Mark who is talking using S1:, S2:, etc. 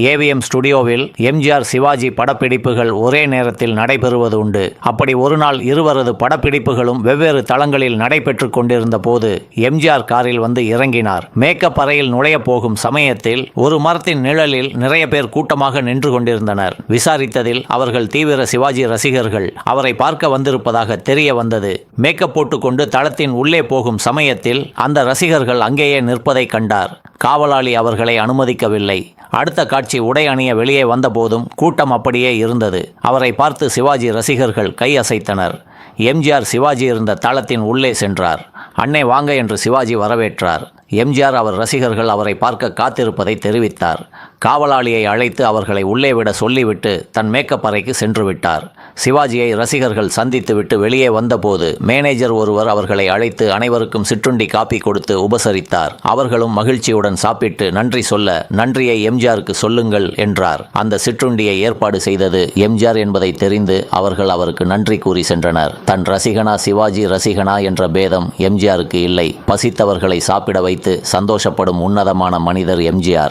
S1: AVM ஸ்டுடியோவில் எம்ஜிஆர் சிவாஜி படப்பிடிப்புகள் ஒரே நேரத்தில் நடைபெறுவது உண்டு. அப்படி ஒரு நாள் இருவரது படப்பிடிப்புகளும் வெவ்வேறு தளங்களில் நடைபெற்று கொண்டிருந்த போது எம்ஜிஆர் காரில் வந்து இறங்கினார். மேக்கப் அறையில் நுழைய போகும் சமயத்தில் ஒரு மரத்தின் நிழலில் நிறைய பேர் கூட்டமாக நின்று கொண்டிருந்தனர். விசாரித்ததில் அவர்கள் தீவிர சிவாஜி ரசிகர்கள். அவரை பார்க்க வந்திருப்பதாக தெரிய வந்தது. மேக்கப் போட்டுக்கொண்டு தளத்தின் உள்ளே போகும் சமயத்தில் அந்த ரசிகர்கள் அங்கேயே நிற்பதை கண்டார். காவலாளி அவர்களை அனுமதிக்கவில்லை. அடுத்த காட்சி உடை அணிய வெளியே வந்தபோதும் கூட்டம் அப்படியே இருந்தது. அவரை பார்த்து சிவாஜி ரசிகர்கள் கை அசைத்தனர். எம்ஜிஆர் சிவாஜி இருந்த தளத்தின் உள்ளே சென்றார். அண்ணே வாங்க என்று சிவாஜி வரவேற்றார். எம்ஜிஆர் அவர் ரசிகர்கள் அவரை பார்க்க காத்திருப்பதை தெரிவித்தார். காவலாளியை அழைத்து அவர்களை உள்ளே விட சொல்லிவிட்டு தன் மேக்கப் அறைக்கு சென்று விட்டார். சிவாஜியை ரசிகர்கள் சந்தித்துவிட்டு வெளியே வந்தபோது மேனேஜர் ஒருவர் அவர்களை அழைத்து அனைவருக்கும் சிற்றுண்டி காப்பி கொடுத்து உபசரித்தார். அவர்களும் மகிழ்ச்சியுடன் சாப்பிட்டு நன்றி சொல்ல, நன்றியை எம்ஜிஆருக்கு சொல்லுங்கள் என்றார். அந்த சிற்றுண்டியை ஏற்பாடு செய்தது எம்ஜிஆர் என்பதை தெரிந்து அவர்கள் அவருக்கு நன்றி கூறி சென்றனர். தன் ரசிகனா சிவாஜி ரசிகனா என்ற பேதம் எம்ஜிஆருக்கு இல்லை. பசித்தவர்களை சாப்பிட வைத்து சந்தோஷப்படும் உன்னதமான மனிதர் எம்ஜிஆர்.